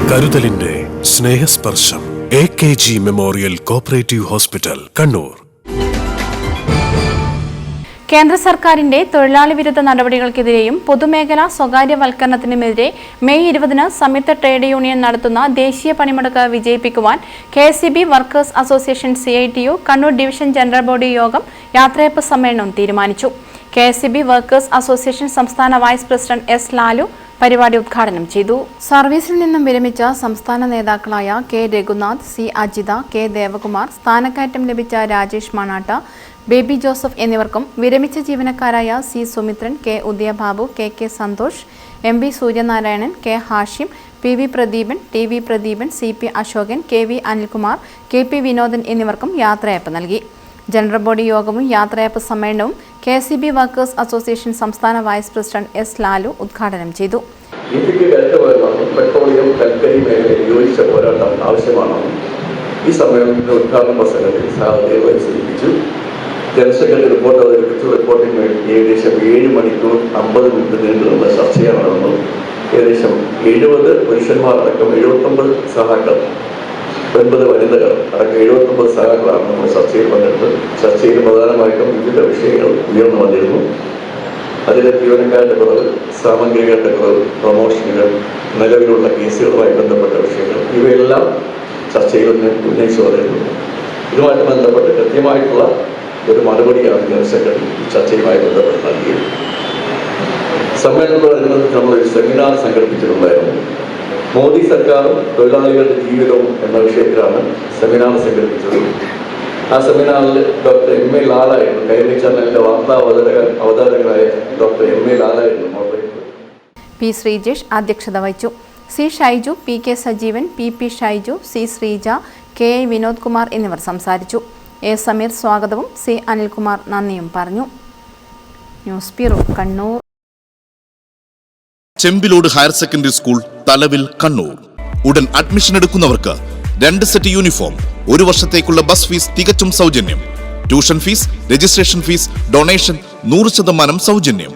കരുതലിന്റെ സ്നേഹസ്പർശം AKG memorial cooperative hospital, Kannur. കേന്ദ്ര സർക്കാരിന്റെ തൊഴിലാളി വിരുദ്ധ നടപടികൾക്കെതിരെയും പൊതുമേഖലാ സ്വകാര്യവൽക്കരണത്തിനുമെതിരെ മെയ് 20-ന് സംയുക്ത ട്രേഡ് യൂണിയൻ നടത്തുന്ന ദേശീയ പണിമുടക്ക് വിജയിപ്പിക്കുവാൻ KCB workers association CITU Kannur division general body യോഗം യാത്രയപ്പ് സമ്മേളനം തീരുമാനിച്ചു. KCB വർക്കേഴ്സ് അസോസിയേഷൻ സംസ്ഥാന വൈസ് പ്രസിഡന്റ് S. ലാലു പരിപാടി ഉദ്ഘാടനം ചെയ്തു. സർവീസിൽ നിന്നും വിരമിച്ച സംസ്ഥാന നേതാക്കളായ K. Raghunath, C. Ajitha, K. Devakumar, സ്ഥാനക്കയറ്റം ലഭിച്ച രാജേഷ് മണാട്ട, ബേബി ജോസഫ് എന്നിവർക്കും വിരമിച്ച ജീവനക്കാരായ C. Sumithran, K. ഉദയബാബു, K. Santhosh, MB Suryanarayanan, K. Hashim, PV Pradeepan, TV Pradeepan, CP Ashokan, KV Anilkumar, KP Vinodan എന്നിവർക്കും യാത്രയപ്പ് നൽകി. ജനറൽ ബോഡി യോഗവും യാത്രയപ്പ് സമ്മേളനവും KCB വർക്കേഴ്സ് അസോസിയേഷൻ സംസ്ഥാന വൈസ് പ്രസിഡന്റ് S. ലാലു ഉദ്ഘാടനം ചെയ്തു. പെട്രോളിയം കൽക്കരി മേഖലയിൽ യോജിച്ച പോരാട്ടം ആവശ്യമാണ്. ഈ സമ്മേളനത്തിന്റെ ഉദ്ഘാടന പ്രസംഗത്തിൽ സഹദേവ സൂചിപ്പിച്ചു. ജനറൽ സെക്രട്ടറി റിപ്പോർട്ട് അവതരിപ്പിച്ചു. റിപ്പോർട്ടിന് വേണ്ടി ഏകദേശം 7 മണിക്കൂർ 50 മിനിറ്റ് നീണ്ടുള്ള ചർച്ചയാണ് നടന്നത്. ഏകദേശം 70 പുരുഷന്മാരടക്കം 79 സഹാക്കൾ, 9 വനിതകൾ അടക്കം 79 സഹാക്കളാണ് നമ്മൾ ചർച്ചയിൽ പങ്കെടുത്തത്. ചർച്ചയിൽ പ്രധാനമായിട്ടും വിവിധ വിഷയങ്ങൾ ഉയർന്നു വന്നിരുന്നു. അതിലെ ജീവനക്കാരുടെ കുറവ്, സാമഗ്രികളുടെ കുറവ്, പ്രൊമോഷനുകൾ, നിലവിലുള്ള കേസുകളുമായി ബന്ധപ്പെട്ട വിഷയങ്ങൾ, ഇവയെല്ലാം ചർച്ചയിൽ ഉന്നയിച്ചു വന്നിരുന്നു. ഇതുമായിട്ട് ബന്ധപ്പെട്ട് കൃത്യമായിട്ടുള്ള ഒരു മറുപടിയാണ് ജനറൽ സെക്രട്ടറി ചർച്ചയുമായി ബന്ധപ്പെട്ട് നൽകിയത്. സമ്മേളനത്തോടനുബന്ധിച്ച് നമ്മളൊരു സെമിനാർ സംഘടിപ്പിച്ചിട്ടുണ്ടായിരുന്നു. മോദി സർക്കാരും തൊഴിലാളികളുടെ ജീവിതവും എന്ന വിഷയത്തിലാണ് സെമിനാർ സംഘടിപ്പിച്ചത്. ആ സെമിനാറിൽ ഡോക്ടർ M.A. ലാലായിരുന്നു, കൈരളി ചാനലിന്റെ വാർത്താ അവതാരകനായ ഡോക്ടർ M.A. ലാലായിരുന്നു മോഡറേറ്റർ. P. ശ്രീജേഷ് അധ്യക്ഷത വഹിച്ചു. C. Shaiju, P.K. Sajeevan, P.P. Shaiju, C. Sreeja, K.I. Vinod Kumar എന്നിവർ സംസാരിച്ചു. A. സമീർ സ്വാഗതവും C. അനിൽകുമാർ നന്ദിയും പറഞ്ഞു. News bureau, Kannur. Chembilode higher secondary school, Thalavil, Kannur. ഉടൻ അഡ്മിഷൻ എടുക്കുന്നവർക്ക് 2 സെറ്റ് യൂണിഫോം, 1 വർഷത്തേക്കുള്ള ബസ് ഫീസ് തികച്ചും സൗജന്യം. Tuition fees, registration fees, donation 100% സൗജന്യം.